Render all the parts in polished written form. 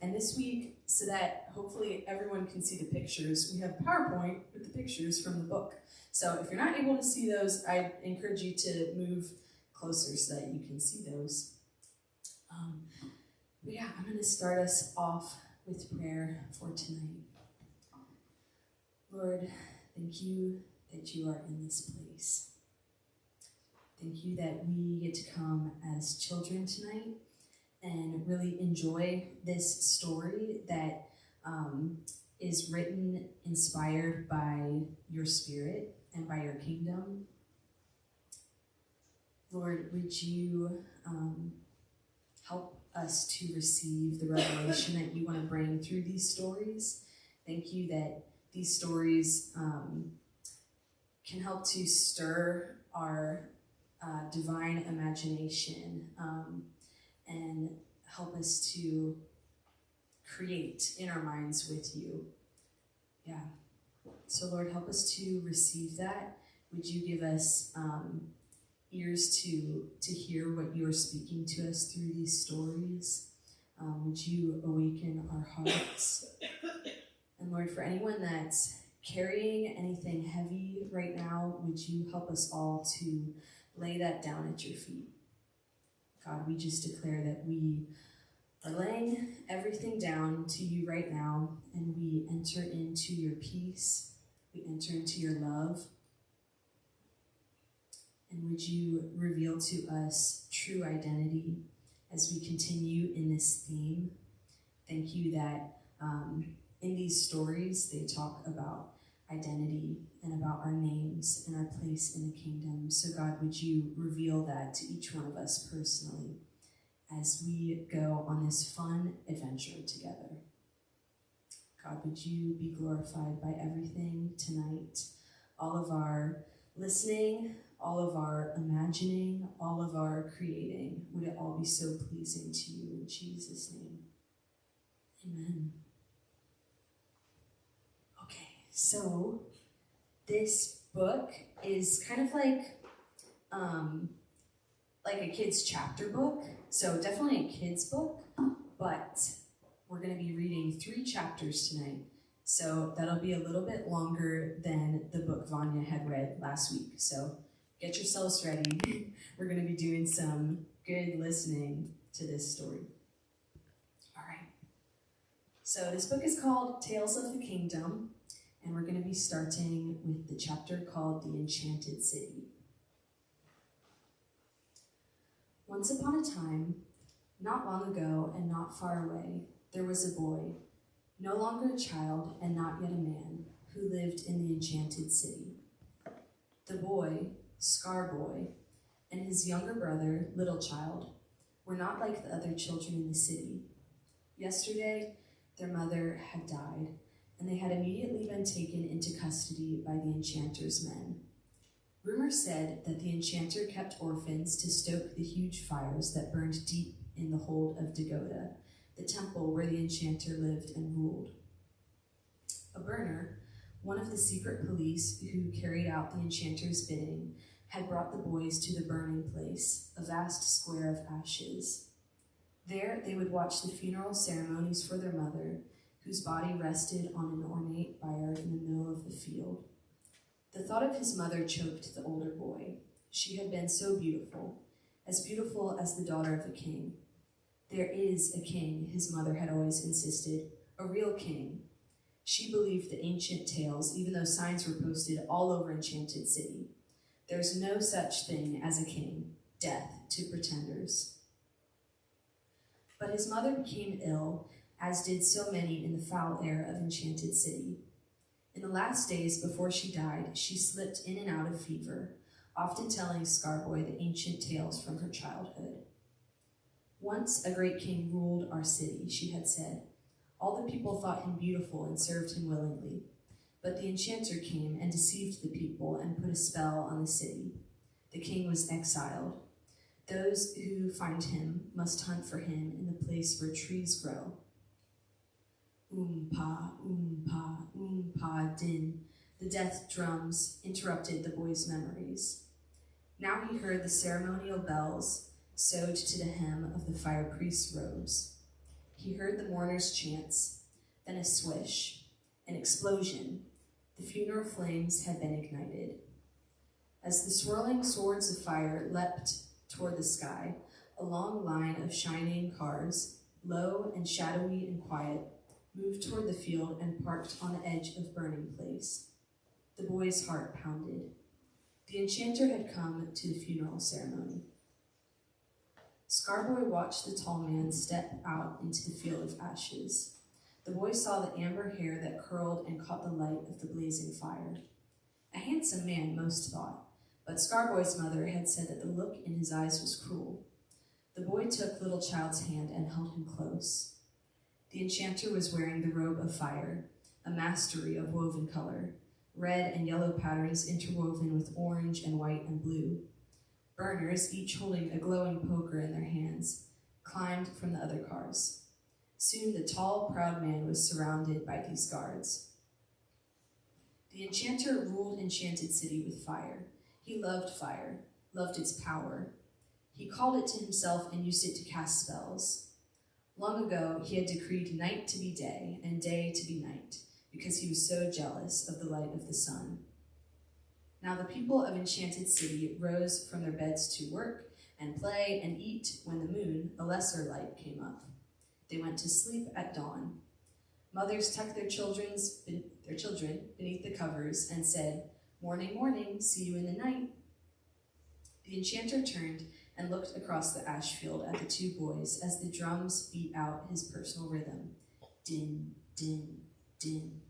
And this week, so that hopefully everyone can see the pictures, we have PowerPoint with the pictures from the book. So if you're not able to see those, I encourage you to move closer so that you can see those. But yeah, I'm going to start us off with prayer for tonight. Lord, thank you that you are in this place. Thank you that we get to come as children tonight and really enjoy this story that is written, inspired by your Spirit and by your kingdom. Lord, would you help us to receive the revelation that you want to bring through these stories? Thank you that these stories can help to stir our divine imagination and help us to create in our minds with you. Yeah. So Lord, help us to receive that. Would you give us ears to hear what you are speaking to us through these stories? Would you awaken our hearts? And Lord, for anyone that's carrying anything heavy right now, would you help us all to lay that down at your feet? God, we just declare that we are laying everything down to you right now, and we enter into your peace, we enter into your love. And would you reveal to us true identity as we continue in this theme? Thank you that in these stories, they talk about identity and about our names and our place in the kingdom. So God, would you reveal that to each one of us personally as we go on this fun adventure together? God, would you be glorified by everything tonight? All of our listening, all of our imagining, all of our creating, would it all be so pleasing to you in Jesus' name? Amen. Okay, so this book is kind of like a kid's chapter book. So definitely a kid's book, but we're going to be reading 3 chapters tonight. So that'll be a little bit longer than the book Vanya had read last week. So get yourselves ready. We're going to be doing some good listening to this story. All right. So this book is called Tales of the Kingdom, and we're going to be starting with the chapter called The Enchanted City. Once upon a time, not long ago and not far away, there was a boy, no longer a child and not yet a man, who lived in the enchanted city. The boy, Scar Boy, and his younger brother, Little Child, were not like the other children in the city. Yesterday, their mother had died, and they had immediately been taken into custody by the enchanter's men. Rumor said that the enchanter kept orphans to stoke the huge fires that burned deep in the hold of Dagoda, the temple where the enchanter lived and ruled. A burner, one of the secret police who carried out the enchanter's bidding, had brought the boys to the burning place, a vast square of ashes. There they would watch the funeral ceremonies for their mother, whose body rested on an ornate bier in the middle of the field. The thought of his mother choked the older boy. She had been so beautiful as the daughter of a king. There is a king, his mother had always insisted, a real king. She believed the ancient tales, even though signs were posted all over Enchanted City. There's no such thing as a king, death to pretenders. But his mother became ill, as did so many in the foul air of Enchanted City. In the last days before she died, she slipped in and out of fever, often telling Scarboy the ancient tales from her childhood. Once a great king ruled our city, she had said. All the people thought him beautiful and served him willingly. But the enchanter came and deceived the people and put a spell on the city. The king was exiled. Those who find him must hunt for him in the place where trees grow. Oompa, din. The death drums interrupted the boy's memories. Now he heard the ceremonial bells sewed to the hem of the fire priest's robes. He heard the mourners' chants, then a swish, an explosion. The funeral flames had been ignited. As the swirling swords of fire leapt toward the sky, a long line of shining cars, low and shadowy and quiet, moved toward the field and parked on the edge of Burning Place. The boy's heart pounded. The enchanter had come to the funeral ceremony. Scarboy watched the tall man step out into the field of ashes. The boy saw the amber hair that curled and caught the light of the blazing fire. A handsome man, most thought, but Scarboy's mother had said that the look in his eyes was cruel. The boy took little child's hand and held him close. The enchanter was wearing the robe of fire, a mastery of woven color, red and yellow patterns interwoven with orange and white and blue. Burners, each holding a glowing poker in their hands, climbed from the other cars. Soon the tall, proud man was surrounded by these guards. The enchanter ruled Enchanted City with fire. He loved fire, loved its power. He called it to himself and used it to cast spells. Long ago, he had decreed night to be day and day to be night, because he was so jealous of the light of the sun. Now the people of Enchanted City rose from their beds to work and play and eat when the moon, a lesser light, came up. They went to sleep at dawn. Mothers tucked their children beneath the covers and said, "Morning, morning, see you in the night." The enchanter turned and looked across the ash field at the two boys as the drums beat out his personal rhythm. Din, din, din.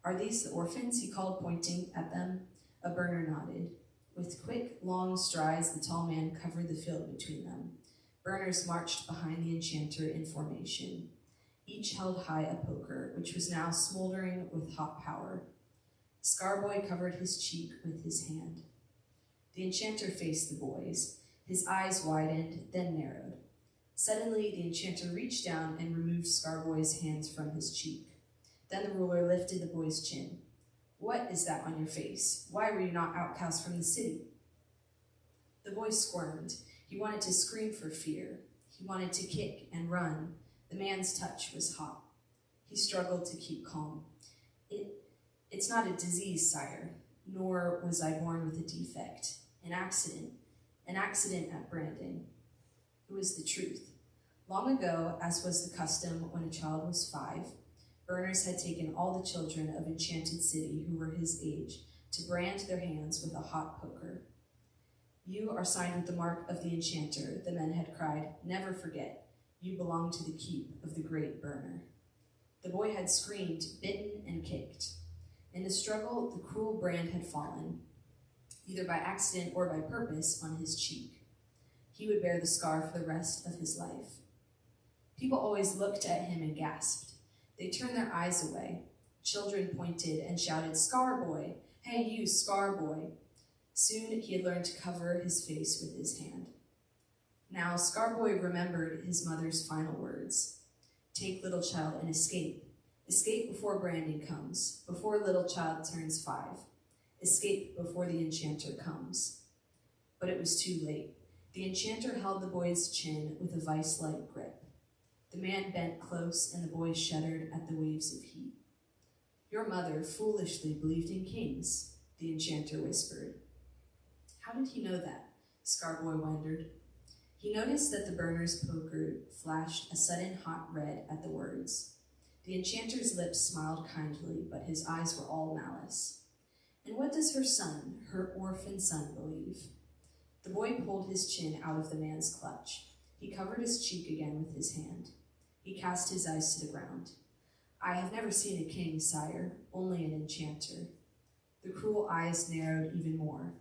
"Are these the orphans?" he called, pointing at them. A burner nodded. With quick, long strides, the tall man covered the field between them. Burners marched behind the enchanter in formation. Each held high a poker, which was now smoldering with hot power. Scarboy covered his cheek with his hand. The enchanter faced the boys. His eyes widened, then narrowed. Suddenly, the enchanter reached down and removed Scarboy's hands from his cheek. Then the ruler lifted the boy's chin. "What is that on your face? Why were you not outcast from the city?" The boy squirmed. He wanted to scream for fear. He wanted to kick and run. The man's touch was hot. He struggled to keep calm. It's not a disease, sire, nor was I born with a defect. An accident at branding. It was the truth. Long ago, as was the custom when a child was 5, Burners had taken all the children of Enchanted City who were his age to brand their hands with a hot poker. "You are signed with the mark of the enchanter," the men had cried. "Never forget, you belong to the keep of the great Burner." The boy had screamed, bitten, and kicked. In the struggle, the cruel brand had fallen, either by accident or by purpose, on his cheek. He would bear the scar for the rest of his life. People always looked at him and gasped. They turned their eyes away. Children pointed and shouted, "Scarboy! Hey, you, Scarboy!" Soon he had learned to cover his face with his hand. Now Scarboy remembered his mother's final words. "Take little child and escape. Escape before branding comes, before little child turns 5. Escape before the enchanter comes." But it was too late. The enchanter held the boy's chin with a vice-like grip. The man bent close, and the boy shuddered at the waves of heat. "Your mother foolishly believed in kings," the enchanter whispered. How did he know that? Scarboy wondered. He noticed that the burner's poker flashed a sudden hot red at the words. The enchanter's lips smiled kindly, but his eyes were all malice. "And what does her son, her orphan son, believe?" The boy pulled his chin out of the man's clutch. He covered his cheek again with his hand. He cast his eyes to the ground. "I have never seen a king, sire, only an enchanter." The cruel eyes narrowed even more.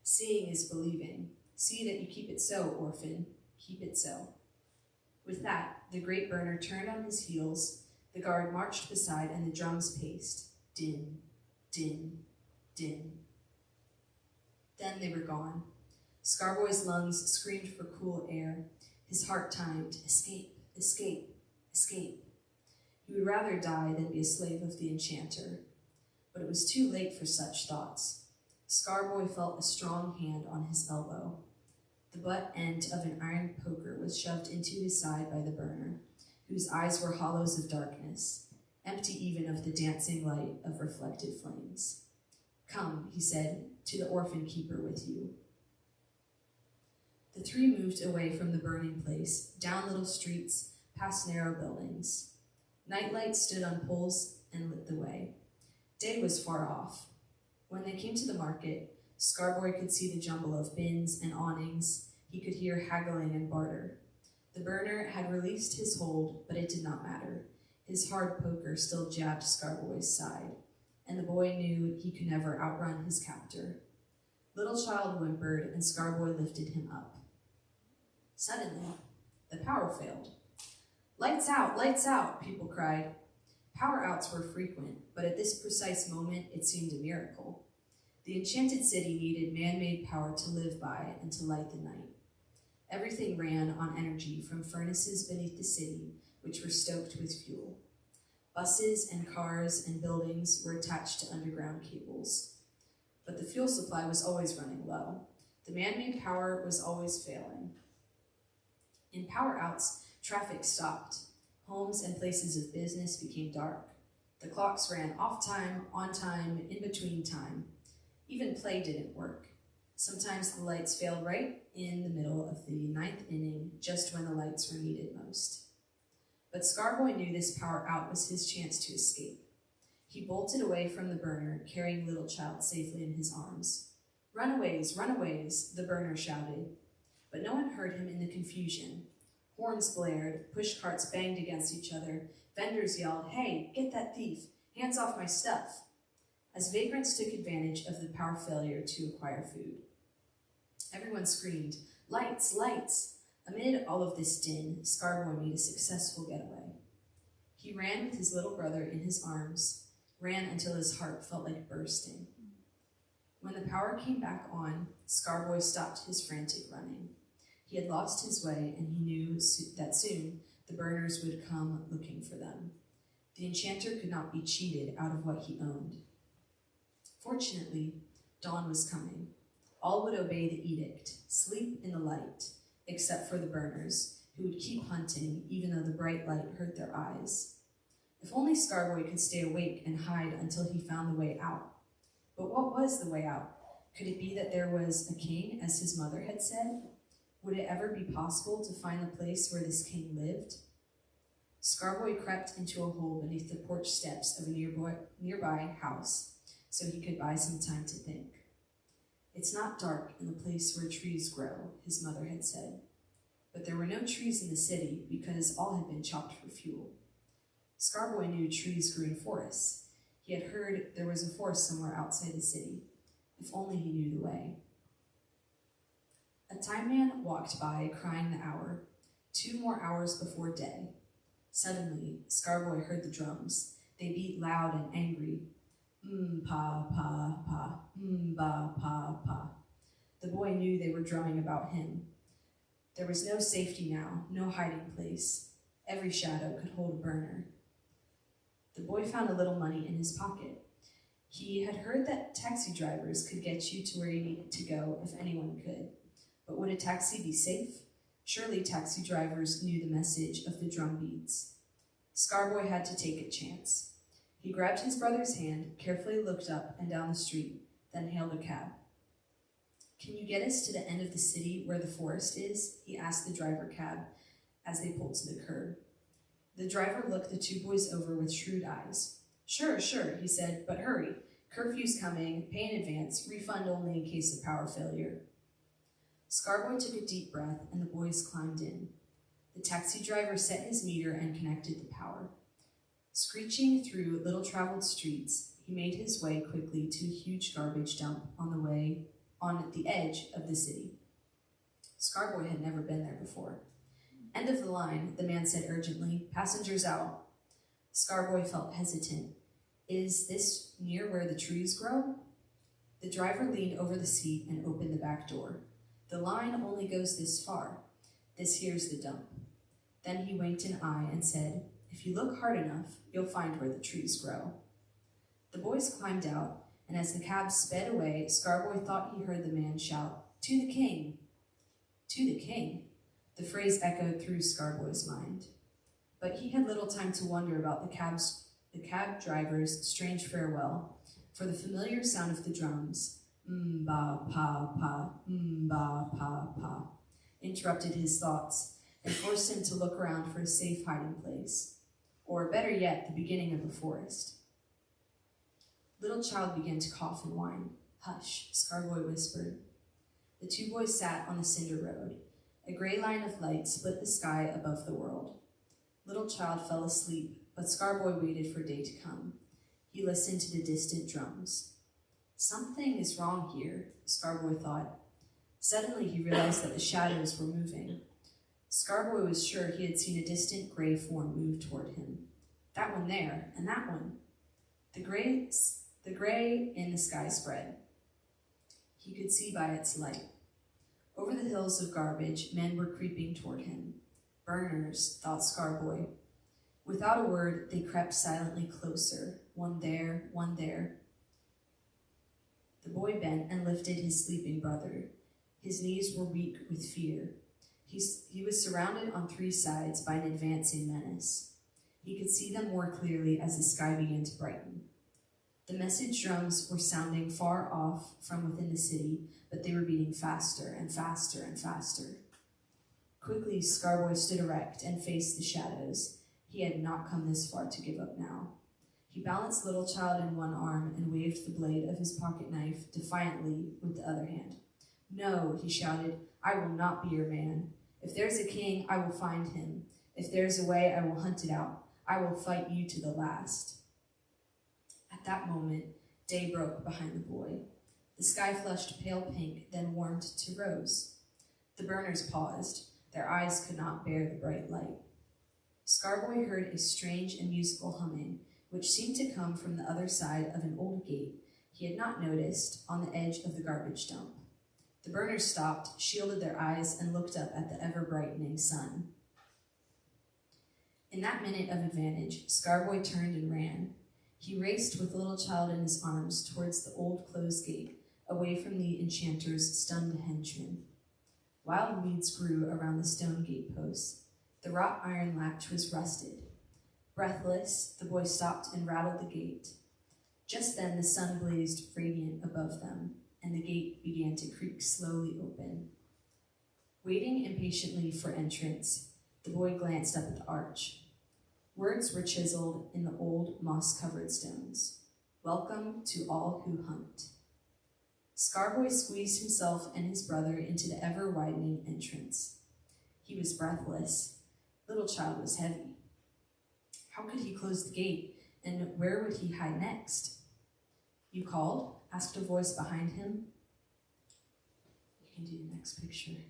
"Seeing is believing. See that you keep it so, orphan. Keep it so." With that, the great burner turned on his heels, the guard marched beside, and the drums paced. Din, din, din. Then they were gone. Scarboy's lungs screamed for cool air. His heart timed, "Escape, escape, escape." He would rather die than be a slave of the enchanter. But it was too late for such thoughts. Scarboy felt a strong hand on his elbow. The butt end of an iron poker was shoved into his side by the burner, who whose eyes were hollows of darkness, empty even of the dancing light of reflected flames. "Come," he said, "to the orphan keeper with you." The three moved away from the burning place, down little streets, past narrow buildings. Night lights stood on poles and lit the way. Day was far off. When they came to the market, Scarboy could see the jumble of bins and awnings. He could hear haggling and barter. The burner had released his hold, but it did not matter. His hard poker still jabbed Scarboy's side, and the boy knew he could never outrun his captor. Little Child whimpered, and Scarboy lifted him up. Suddenly, the power failed. "Lights out," people cried. Power outs were frequent, but at this precise moment it seemed a miracle. The enchanted city needed man-made power to live by and to light the night. Everything ran on energy from furnaces beneath the city, which were stoked with fuel. Buses and cars and buildings were attached to underground cables. But the fuel supply was always running low. The man-made power was always failing. In power outs, traffic stopped. Homes and places of business became dark. The clocks ran off time, on time, in between time. Even play didn't work. Sometimes the lights failed right in the middle of the ninth inning, just when the lights were needed most. But Scarboy knew this power out was his chance to escape. He bolted away from the burner, carrying Little Child safely in his arms. "Runaways, runaways," the burner shouted. But no one heard him in the confusion. Horns blared, push carts banged against each other, vendors yelled, "Hey, get that thief, hands off my stuff," as vagrants took advantage of the power failure to acquire food. Everyone screamed, "Lights, lights!" Amid all of this din, Scarboy made a successful getaway. He ran with his little brother in his arms, ran until his heart felt like bursting. When the power came back on, Scarboy stopped his frantic running. He had lost his way, and he knew that soon the burners would come looking for them. The enchanter could not be cheated out of what he owned. Fortunately, dawn was coming. All would obey the edict, sleep in the light, except for the burners, who would keep hunting even though the bright light hurt their eyes. If only Scarboy could stay awake and hide until he found the way out. But what was the way out? Could it be that there was a king, as his mother had said? Would it ever be possible to find the place where this king lived? Scarboy crept into a hole beneath the porch steps of a nearby house so he could buy some time to think. "It's not dark in the place where trees grow," his mother had said. But there were no trees in the city because all had been chopped for fuel. Scarboy knew trees grew in forests. He had heard there was a forest somewhere outside the city. If only he knew the way. A time man walked by, crying the hour. 2 more hours before day. Suddenly, Scarboy heard the drums. They beat loud and angry. Pa, pa, pa, ba, pa, pa. The boy knew they were drumming about him. There was no safety now, no hiding place. Every shadow could hold a burner. The boy found a little money in his pocket. He had heard that taxi drivers could get you to where you needed to go if anyone could. But would a taxi be safe? Surely taxi drivers knew the message of the drum beats. Scarboy had to take a chance. He grabbed his brother's hand, carefully looked up and down the street, then hailed a cab. "Can you get us to the end of the city where the forest is?" he asked the driver cab as they pulled to the curb. The driver looked the 2 boys over with shrewd eyes. Sure, he said, "but hurry. Curfew's coming, pay in advance, refund only in case of power failure." Scarboy took a deep breath, and the boys climbed in. The taxi driver set his meter and connected the power. Screeching through little-traveled streets, he made his way quickly to a huge garbage dump on the edge of the city. Scarboy had never been there before. "End of the line," the man said urgently. "Passengers out." Scarboy felt hesitant. "Is this near where the trees grow?" The driver leaned over the seat and opened the back door. "The line only goes this far. This here's the dump." Then he winked an eye and said, "If you look hard enough, you'll find where the trees grow." The boys climbed out, and as the cab sped away, Scarboy thought he heard the man shout, "To the king!" To the king? The phrase echoed through Scarboy's mind. But he had little time to wonder about the cab driver's strange farewell, for the familiar sound of the drums, ba-pa-pa, ba-pa-pa, interrupted his thoughts and forced him to look around for a safe hiding place, or better yet, the beginning of a forest. Little Child began to cough and whine. "Hush," Scarboy whispered. The two boys sat on the cinder road. A gray line of light split the sky above the world. Little Child fell asleep, but Scarboy waited for day to come. He listened to the distant drums. Something is wrong here, Scarboy thought. Suddenly he realized that the shadows were moving. Scarboy was sure he had seen a distant gray form move toward him. That one there, and that one. The gray in the sky spread. He could see by its light. Over the hills of garbage, men were creeping toward him. Burners, thought Scarboy. Without a word, they crept silently closer, one there, one there. The boy bent and lifted his sleeping brother. His knees were weak with fear. He was surrounded on three sides by an advancing menace. He could see them more clearly as the sky began to brighten. The message drums were sounding far off from within the city, but they were beating faster and faster and faster. Quickly, Scarboy stood erect and faced the shadows. He had not come this far to give up now. He balanced Little Child in one arm and waved the blade of his pocket knife defiantly with the other hand. "No," he shouted, "I will not be your man. If there's a king, I will find him. If there's a way, I will hunt it out. I will fight you to the last." At that moment, day broke behind the boy. The sky flushed pale pink, then warmed to rose. The burners paused. Their eyes could not bear the bright light. Scarboy heard a strange and musical humming, which seemed to come from the other side of an old gate he had not noticed on the edge of the garbage dump. The burners stopped, shielded their eyes, and looked up at the ever-brightening sun. In that minute of advantage, Scarboy turned and ran. He raced with Little Child in his arms towards the old closed gate, away from the enchanter's stunned henchmen. Wild weeds grew around the stone gateposts. The wrought iron latch was rusted. Breathless, the boy stopped and rattled the gate. Just then the sun blazed radiant above them, and the gate began to creak slowly open. Waiting impatiently for entrance, the boy glanced up at the arch. Words were chiseled in the old moss-covered stones. "Welcome to all who hunt." Scarboy squeezed himself and his brother into the ever-widening entrance. He was breathless. Little Child was heavy. How could he close the gate, and where would he hide next? "You called?" asked a voice behind him. You can do the next picture.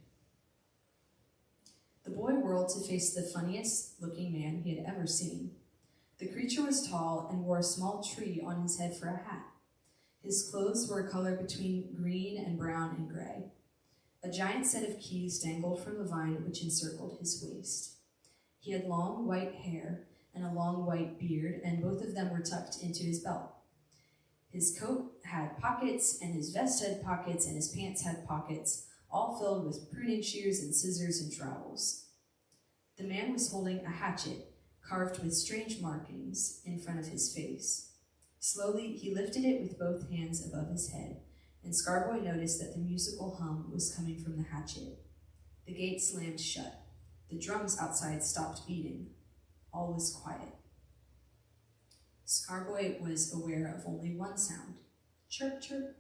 The boy whirled to face the funniest-looking man he had ever seen. The creature was tall and wore a small tree on his head for a hat. His clothes were a color between green and brown and gray. A giant set of keys dangled from a vine which encircled his waist. He had long white hair and a long white beard, and both of them were tucked into his belt. His coat had pockets, and his vest had pockets, and his pants had pockets, all filled with pruning shears and scissors and trowels. The man was holding a hatchet, carved with strange markings, in front of his face. Slowly, he lifted it with both hands above his head, and Scarboy noticed that the musical hum was coming from the hatchet. The gate slammed shut. The drums outside stopped beating. All was quiet. Scarboy was aware of only one sound. Chirp, chirp.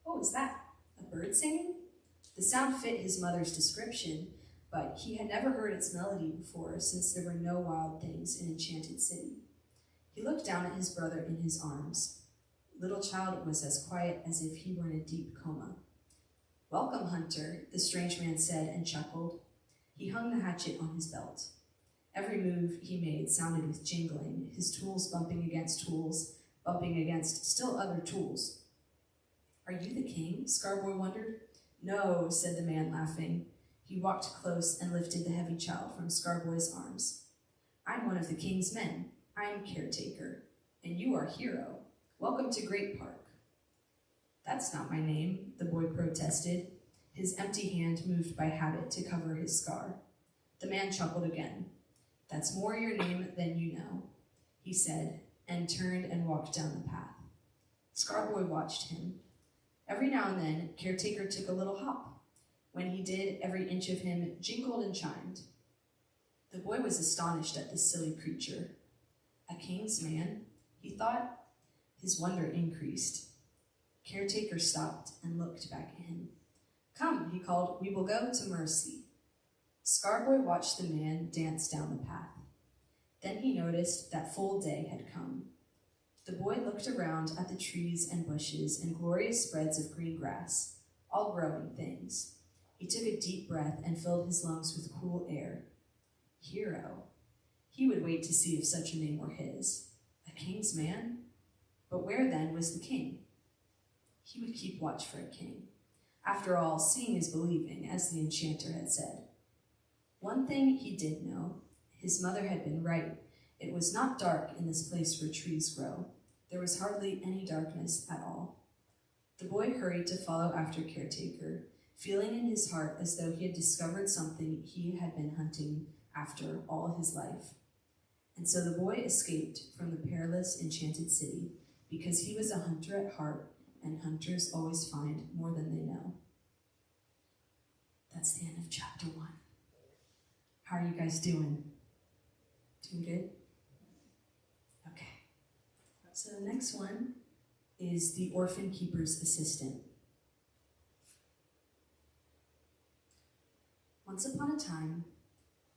What was that? A bird singing? The sound fit his mother's description, but he had never heard its melody before, since there were no wild things in Enchanted City. He looked down at his brother in his arms. Little Child was as quiet as if he were in a deep coma. "Welcome, hunter," the strange man said and chuckled. He hung the hatchet on his belt. Every move he made sounded with jingling, his tools bumping against still other tools. "Are you the king?" Scarboy wondered. "No," said the man, laughing. He walked close and lifted the heavy child from Scarboy's arms. "I'm one of the king's men. I'm caretaker. And you are Hero. Welcome to Great Park." "That's not my name," the boy protested. His empty hand moved by habit to cover his scar. The man chuckled again. "That's more your name than you know," he said, and turned and walked down the path. Scarboy watched him. Every now and then, Caretaker took a little hop. When he did, every inch of him jingled and chimed. The boy was astonished at this silly creature. A king's man, he thought. His wonder increased. Caretaker stopped and looked back at him. "Come," he called, "we will go to Mercy." Scarboy watched the man dance down the path. Then he noticed that full day had come. The boy looked around at the trees and bushes and glorious spreads of green grass, all growing things. He took a deep breath and filled his lungs with cool air. Hero. He would wait to see if such a name were his. A king's man? But where then was the king? He would keep watch for a king. After all, seeing is believing, as the enchanter had said. One thing he did know. His mother had been right. It was not dark in this place where trees grow. There was hardly any darkness at all. The boy hurried to follow after Caretaker, feeling in his heart as though he had discovered something he had been hunting after all his life. And so the boy escaped from the perilous enchanted city because he was a hunter at heart, and hunters always find more than they know. That's the end of chapter 1. How are you guys doing? Doing good? Okay. So the next one is the orphan keeper's assistant. Once upon a time,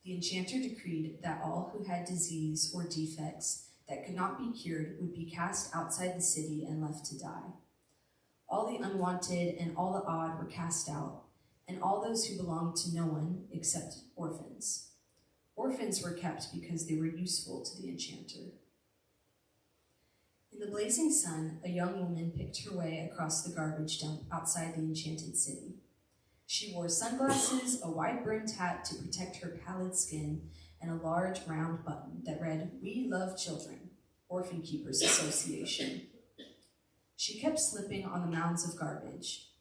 the enchanter decreed that all who had disease or defects that could not be cured would be cast outside the city and left to die. All the unwanted and all the odd were cast out, and all those who belonged to no one except orphans. Orphans were kept because they were useful to the enchanter. In the blazing sun, a young woman picked her way across the garbage dump outside the enchanted city. She wore sunglasses, a wide-brimmed hat to protect her pallid skin, and a large round button that read, "We Love Children, Orphan Keepers Association." She kept slipping on the mounds of garbage.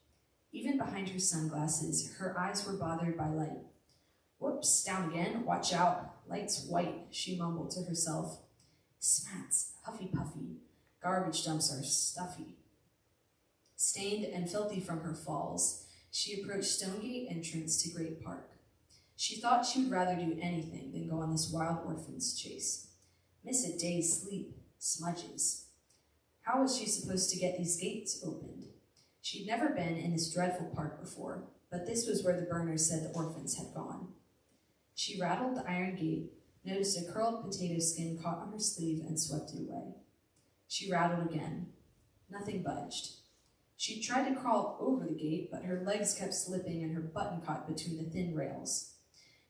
Even behind her sunglasses, her eyes were bothered by light. "Whoops, down again, watch out, light's white," she mumbled to herself. "Smats, huffy-puffy, garbage dumps are stuffy." Stained and filthy from her falls, she approached Stonegate entrance to Great Park. She thought she would rather do anything than go on this wild orphan's chase. Miss a day's sleep, smudges. How was she supposed to get these gates opened? She'd never been in this dreadful park before, but this was where the burners said the orphans had gone. She rattled the iron gate, noticed a curled potato skin caught on her sleeve, and swept it away. She rattled again. Nothing budged. She tried to crawl over the gate, but her legs kept slipping and her button caught between the thin rails.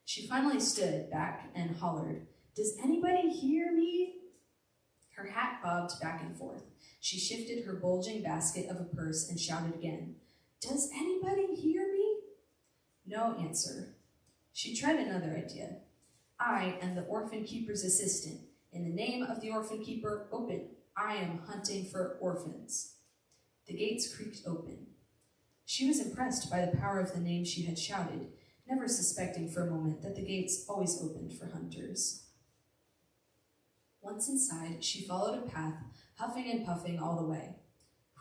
She finally stood back and hollered, "Does anybody hear me?" Her hat bobbed back and forth. She shifted her bulging basket of a purse and shouted again, "Does anybody hear me?" No answer. She tried another idea. "I am the orphan keeper's assistant. In the name of the orphan keeper, open. I am hunting for orphans." The gates creaked open. She was impressed by the power of the name she had shouted, never suspecting for a moment that the gates always opened for hunters. Once inside, she followed a path, huffing and puffing all the way.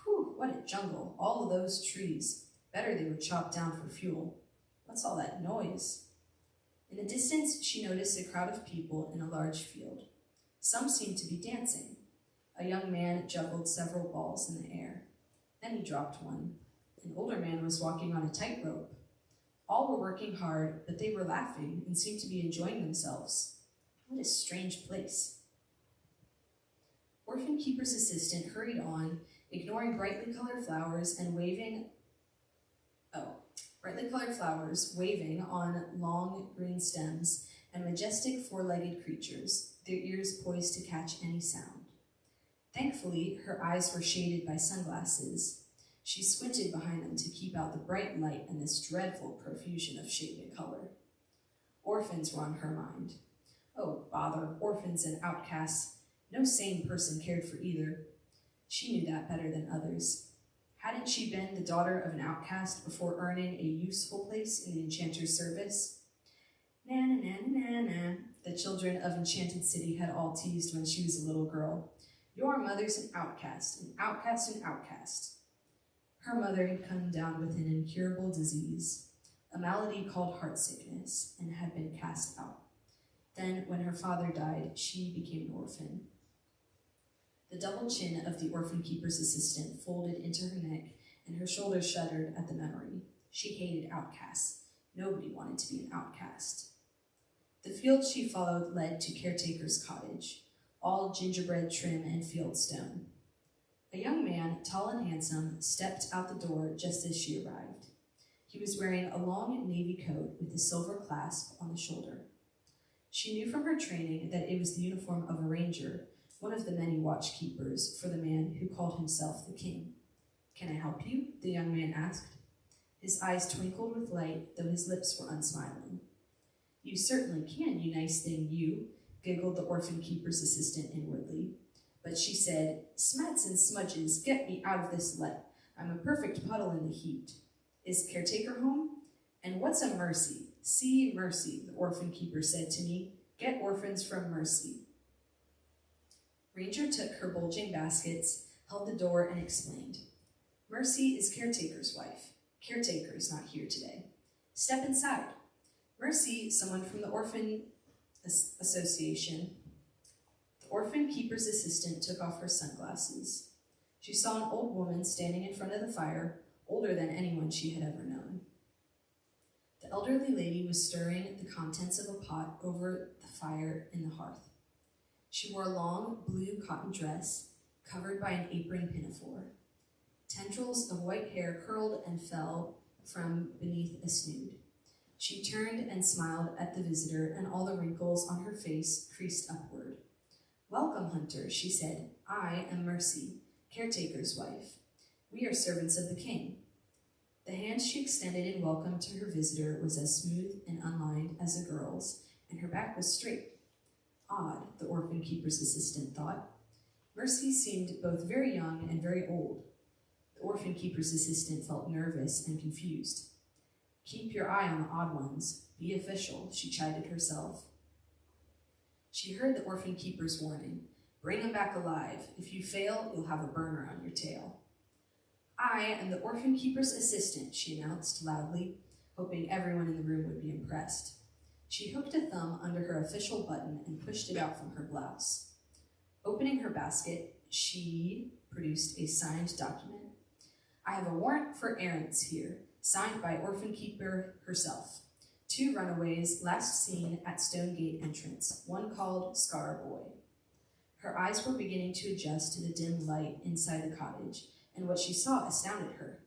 Whew, what a jungle, all of those trees. Better they were chopped down for fuel. What's all that noise? In the distance, she noticed a crowd of people in a large field. Some seemed to be dancing. A young man juggled several balls in the air. Then he dropped one. An older man was walking on a tightrope. All were working hard, but they were laughing and seemed to be enjoying themselves. What a strange place. Orphan Keeper's assistant hurried on, ignoring brightly colored flowers waving on long green stems, and majestic four-legged creatures, their ears poised to catch any sound. Thankfully, her eyes were shaded by sunglasses. She squinted behind them to keep out the bright light and this dreadful profusion of shape and color. Orphans were on her mind. Oh, bother, orphans and outcasts. No sane person cared for either. She knew that better than others. Hadn't she been the daughter of an outcast before earning a useful place in the enchanter's service? Na-na-na-na-na-na. the children of Enchanted City had all teased when she was a little girl. Your mother's an outcast, an outcast, an outcast. Her mother had come down with an incurable disease, a malady called heart sickness, and had been cast out. Then, when her father died, she became an orphan. The double chin of the orphan keeper's assistant folded into her neck, and her shoulders shuddered at the memory. She hated outcasts. Nobody wanted to be an outcast. The field she followed led to Caretaker's cottage, all gingerbread trim and field stone. A young man, tall and handsome, stepped out the door just as she arrived. He was wearing a long navy coat with a silver clasp on the shoulder. She knew from her training that it was the uniform of a ranger, one of the many watchkeepers for the man who called himself the king. "Can I help you?" the young man asked. His eyes twinkled with light, though his lips were unsmiling. "You certainly can, you nice thing, you," giggled the orphan keeper's assistant inwardly. But she said, "Smats and smudges, get me out of this let. I'm a perfect puddle in the heat. Is Caretaker home? And what's a mercy? See, mercy, the orphan keeper said to me. Get orphans from mercy." Ranger took her bulging baskets, held the door, and explained. "Mercy is Caretaker's wife. Caretaker is not here today. Step inside." Mercy, someone from the Orphan Association. The orphan keeper's assistant took off her sunglasses. She saw an old woman standing in front of the fire, older than anyone she had ever known. The elderly lady was stirring the contents of a pot over the fire in the hearth. She wore a long blue cotton dress covered by an apron pinafore. Tendrils of white hair curled and fell from beneath a snood. She turned and smiled at the visitor, and all the wrinkles on her face creased upward. "Welcome, Hunter," she said. "I am Mercy, Caretaker's wife. We are servants of the king." The hand she extended in welcome to her visitor was as smooth and unlined as a girl's, and her back was straight. Odd, the orphan keeper's assistant thought. Mercy seemed both very young and very old. The orphan keeper's assistant felt nervous and confused. "Keep your eye on the odd ones. Be official," she chided herself. She heard the orphan keeper's warning. "Bring him back alive. If you fail, you'll have a burner on your tail." "I am the orphan keeper's assistant," she announced loudly, hoping everyone in the room would be impressed. She hooked a thumb under her official button and pushed it out from her blouse. Opening her basket, she produced a signed document. "I have a warrant for errands here, signed by orphan keeper herself. 2 runaways last seen at Stonegate entrance, one called Scar Boy." Her eyes were beginning to adjust to the dim light inside the cottage, and what she saw astounded her.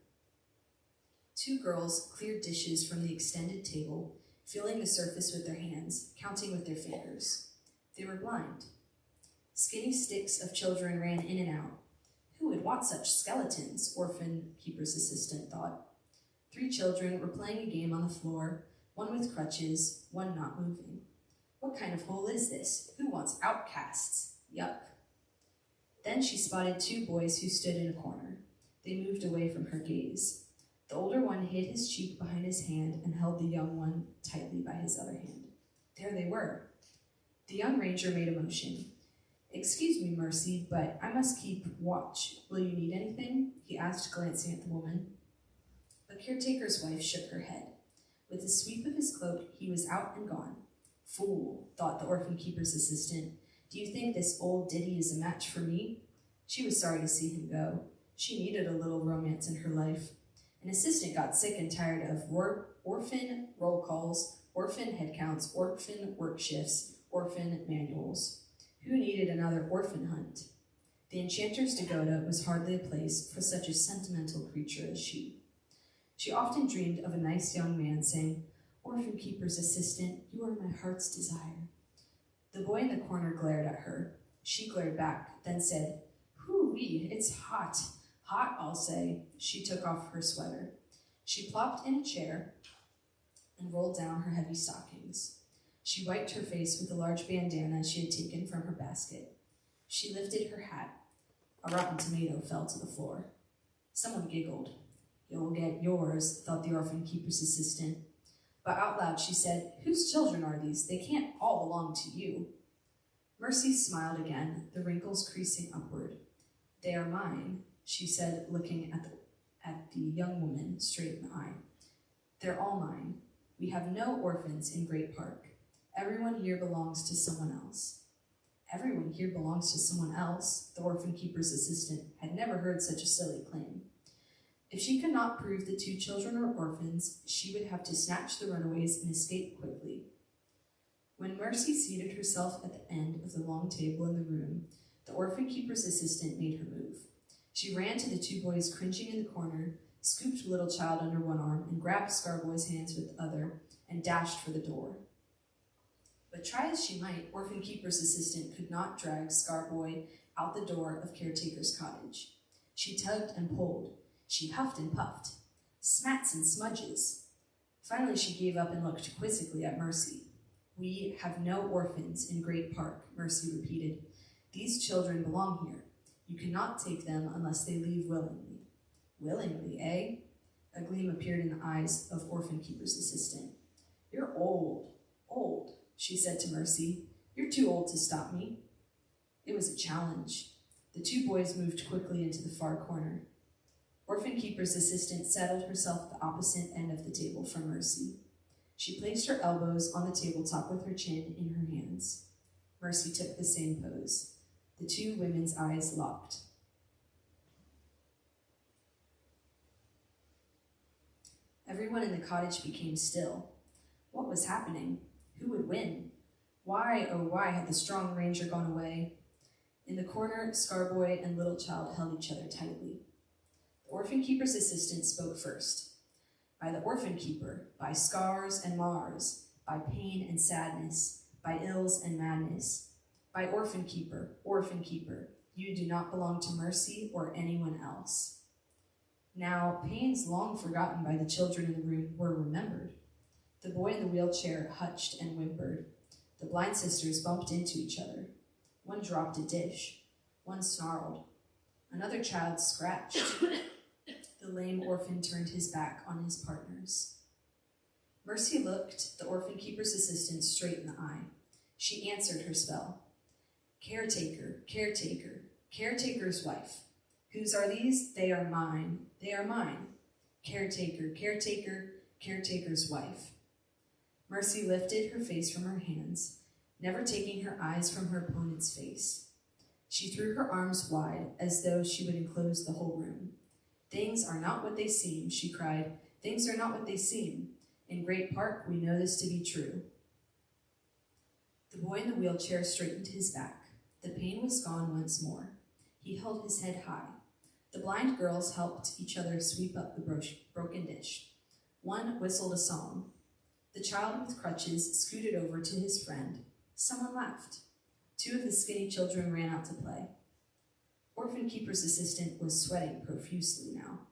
2 girls cleared dishes from the extended table, feeling the surface with their hands, counting with their fingers. They were blind. Skinny sticks of children ran in and out. Who would want such skeletons, orphan keeper's assistant thought. 3 children were playing a game on the floor, one with crutches, one not moving. What kind of hole is this? Who wants outcasts? Yuck. Then she spotted 2 boys who stood in a corner. They moved away from her gaze. The older one hid his cheek behind his hand and held the young one tightly by his other hand. There they were. The young ranger made a motion. "Excuse me, Mercy, but I must keep watch. Will you need anything?" he asked, glancing at the woman. The caretaker's wife shook her head. With a sweep of his cloak, he was out and gone. "Fool," thought the orphan keeper's assistant. "Do you think this old ditty is a match for me?" She was sorry to see him go. She needed a little romance in her life. An assistant got sick and tired of orphan roll calls, orphan head counts, orphan work shifts, orphan manuals. Who needed another orphan hunt? The Enchanter's Pagoda was hardly a place for such a sentimental creature as she. She often dreamed of a nice young man saying, "Orphan keeper's assistant, you are my heart's desire." The boy in the corner glared at her. She glared back, then said, "Hoo-wee, it's hot. Hot, I'll say." She took off her sweater. She plopped in a chair and rolled down her heavy stockings. She wiped her face with a large bandana she had taken from her basket. She lifted her hat. A rotten tomato fell to the floor. Someone giggled. "You'll get yours," thought the orphan keeper's assistant. But out loud she said, "Whose children are these? They can't all belong to you." Mercy smiled again, the wrinkles creasing upward. "They are mine," she said, looking at the young woman straight in the eye. "They're all mine. We have no orphans in Great Park. Everyone here belongs to someone else." Everyone here belongs to someone else. The orphan keeper's assistant had never heard such a silly claim. If she could not prove the two children were orphans, she would have to snatch the runaways and escape quickly. When Mercy seated herself at the end of the long table in the room, the orphan keeper's assistant made her move. She ran to the two boys cringing in the corner, scooped the little child under one arm, and grabbed Scarboy's hands with the other, and dashed for the door. But try as she might, orphan keeper's assistant could not drag Scarboy out the door of caretaker's cottage. She tugged and pulled. She huffed and puffed. Smats and smudges. Finally, she gave up and looked quizzically at Mercy. "We have no orphans in Great Park," Mercy repeated. "These children belong here. You cannot take them unless they leave willingly." "Willingly, eh?" A gleam appeared in the eyes of orphan keeper's assistant. "You're old, she said to Mercy. "You're too old to stop me." It was a challenge. The two boys moved quickly into the far corner. Orphan keeper's assistant settled herself at the opposite end of the table from Mercy. She placed her elbows on the tabletop with her chin in her hands. Mercy took the same pose. The two women's eyes locked. Everyone in the cottage became still. What was happening? Who would win? Why, oh why, had the strong ranger gone away? In the corner, Scarboy and little child held each other tightly. The orphan keeper's assistant spoke first. "By the orphan keeper, by scars and mars, by pain and sadness, by ills and madness, by orphan keeper, you do not belong to Mercy or anyone else." Now, pains long forgotten by the children in the room were remembered. The boy in the wheelchair hutched and whimpered. The blind sisters bumped into each other. One dropped a dish. One snarled. Another child scratched. The lame orphan turned his back on his partners. Mercy looked the orphan keeper's assistant straight in the eye. She answered her spell. "Caretaker, caretaker's wife. Whose are these? They are mine. Caretaker, caretaker's wife." Mercy lifted her face from her hands, never taking her eyes from her opponent's face. She threw her arms wide as though she would enclose the whole room. "Things are not what they seem," she cried. "Things are not what they seem. In Great Park, we know this to be true." The boy in the wheelchair straightened his back. The pain was gone once more. He held his head high. The blind girls helped each other sweep up the broken dish. One whistled a song. The child with crutches scooted over to his friend. Someone laughed. Two of the skinny children ran out to play. Orphan keeper's assistant was sweating profusely now.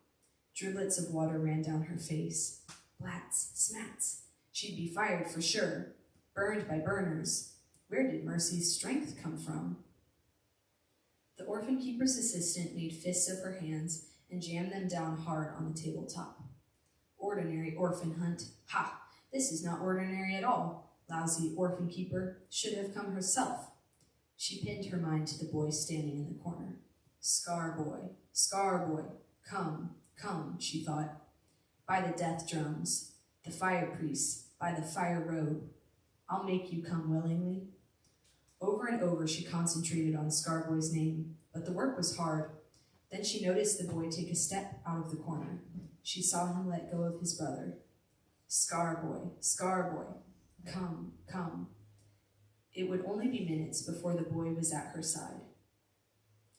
Driblets of water ran down her face. Blats, smats. She'd be fired for sure. Burned by burners. Where did Mercy's strength come from? The orphan keeper's assistant made fists of her hands and jammed them down hard on the tabletop. "Ordinary orphan hunt. Ha! This is not ordinary at all. Lousy orphan keeper should have come herself." She pinned her mind to the boy standing in the corner. Scarboy, come, she thought. "By the death drums, the fire priests, by the fire robe, I'll make you come willingly." Over and over she concentrated on Scarboy's name, but the work was hard. Then she noticed the boy take a step out of the corner. She saw him let go of his brother. Scarboy, come. It would only be minutes before the boy was at her side.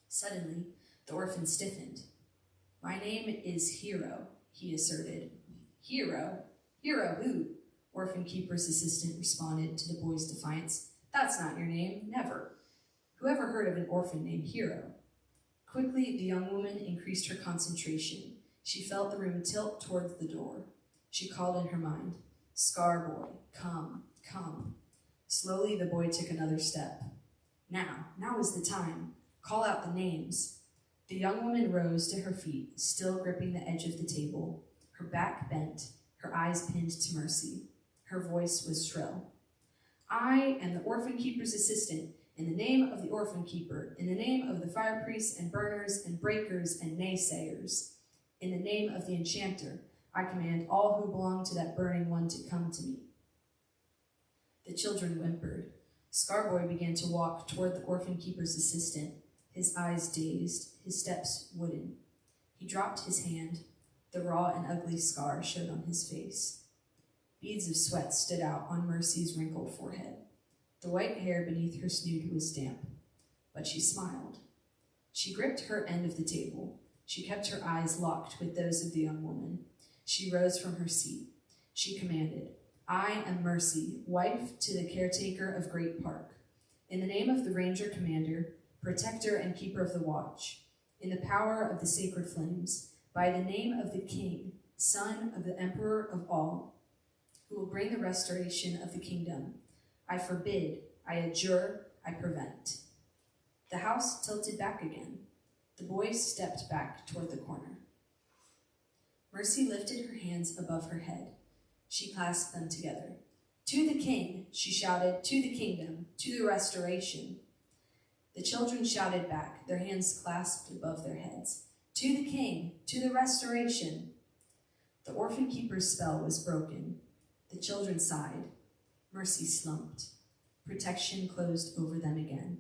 Suddenly, the orphan stiffened. "My name is Hero," he asserted. "Hero? Hero who?" Orphan keeper's assistant responded to the boy's defiance. "That's not your name, never. Who ever heard of an orphan named Hero?" Quickly, the young woman increased her concentration. She felt the room tilt towards the door. She called in her mind, "Scarboy, come." Slowly, the boy took another step. Now is the time. Call out the names." The young woman rose to her feet, still gripping the edge of the table, her back bent, her eyes pinned to Mercy. Her voice was shrill. I am the orphan keeper's assistant. In the name of the orphan keeper, in the name of the fire priests and burners and breakers and naysayers, in the name of the enchanter, I command all who belong to that burning one to come to me. The children whimpered. Scarboy began to walk toward the orphan keeper's assistant, his eyes dazed, his steps wooden. He dropped his hand. The raw and ugly scar showed on his face. Beads of sweat stood out on Mercy's wrinkled forehead. The white hair beneath her snood was damp, but she smiled. She gripped her end of the table. She kept her eyes locked with those of the young woman. She rose from her seat. She commanded, I am Mercy, wife to the caretaker of Great Park. In the name of the ranger commander, protector and keeper of the watch, in the power of the sacred flames, by the name of the king, son of the emperor of all, who will bring the restoration of the kingdom, I forbid, I adjure, I prevent. The house tilted back again. The boys stepped back toward the corner. Mercy lifted her hands above her head. She clasped them together. To the king, she shouted, to the kingdom, to the restoration. The children shouted back, their hands clasped above their heads. To the king, to the restoration. The orphan keeper's spell was broken. The children sighed. Mercy slumped. Protection closed over them again.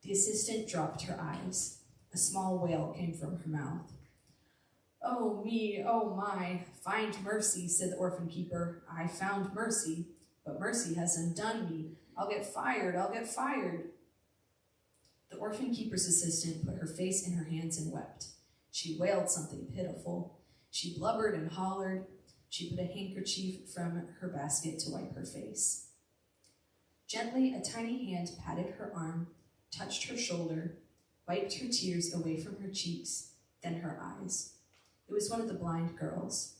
The assistant dropped her eyes. A small wail came from her mouth. Oh me, oh my, find Mercy, said the orphan keeper. I found Mercy, but Mercy has undone me. I'll get fired, I'll get fired. The orphan keeper's assistant put her face in her hands and wept. She wailed something pitiful. She blubbered and hollered. She put a handkerchief from her basket to wipe her face. Gently, a tiny hand patted her arm, touched her shoulder, wiped her tears away from her cheeks, then her eyes. It was one of the blind girls.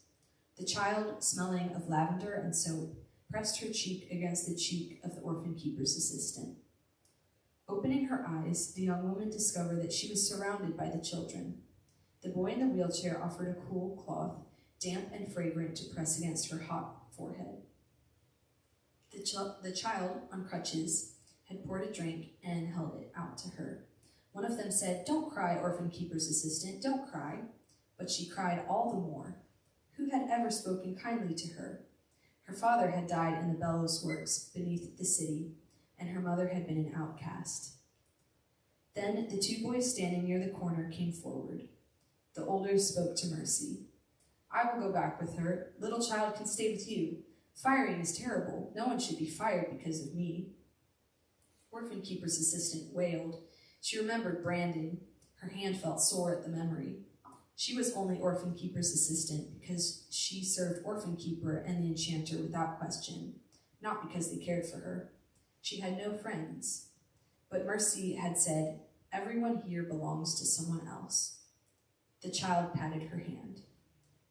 The child, smelling of lavender and soap, pressed her cheek against the cheek of the orphan keeper's assistant. Opening her eyes, the young woman discovered that she was surrounded by the children. The boy in the wheelchair offered a cool cloth, damp and fragrant, to press against her hot forehead. The child, on crutches, had poured a drink and held it out to her. One of them said, Don't cry, orphan keeper's assistant, don't cry. But she cried all the more. Who had ever spoken kindly to her? Her father had died in the bellows works beneath the city, and her mother had been an outcast. Then the two boys standing near the corner came forward. The older spoke to Mercy. I will go back with her. Little child can stay with you. Firing is terrible. No one should be fired because of me. Orphan keeper's assistant wailed. She remembered Brandon. Her hand felt sore at the memory. She was only orphan keeper's assistant because she served orphan keeper and the enchanter without question, not because they cared for her. She had no friends. But Mercy had said, Everyone here belongs to someone else. The child patted her hand.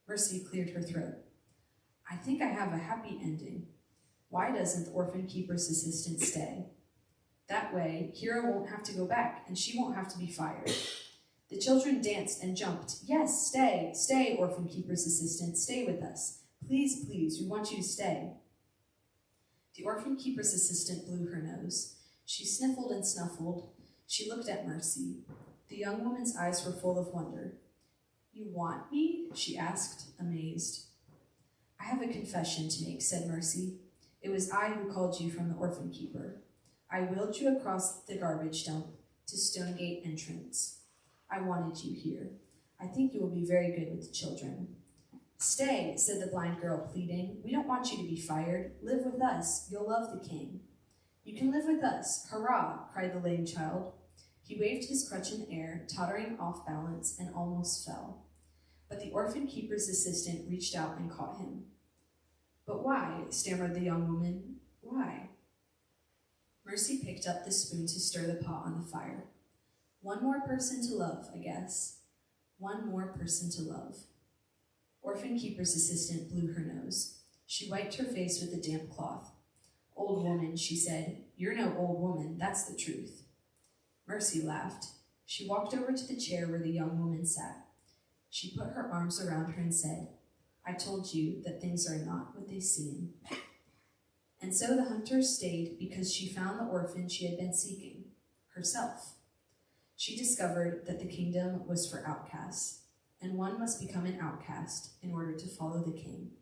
Mercy cleared her throat. I think I have a happy ending. Why doesn't the orphan keeper's assistant stay? That way, Kira won't have to go back, and she won't have to be fired. The children danced and jumped. Yes, stay, stay, orphan keeper's assistant, stay with us. Please, please, we want you to stay. The orphan keeper's assistant blew her nose. She sniffled and snuffled. She looked at Mercy. The young woman's eyes were full of wonder. You want me? She asked, amazed. I have a confession to make, said Mercy. It was I who called you from the orphan keeper. I wheeled you across the garbage dump to Stonegate entrance. I wanted you here. I think you will be very good with the children. Stay, said the blind girl, pleading. We don't want you to be fired. Live with us. You'll love the king. You can live with us. Hurrah, cried the lame child. He waved his crutch in the air, tottering off balance, and almost fell. But the orphan keeper's assistant reached out and caught him. But why? Stammered the young woman. Why? Mercy picked up the spoon to stir the pot on the fire. One more person to love, I guess. One more person to love. Orphan keeper's assistant blew her nose. She wiped her face with a damp cloth. Old woman, she said. You're no old woman, that's the truth. Mercy laughed. She walked over to the chair where the young woman sat. She put her arms around her and said, I told you that things are not what they seem. And so the hunter stayed because she found the orphan she had been seeking, herself. She discovered that the kingdom was for outcasts, and one must become an outcast in order to follow the king.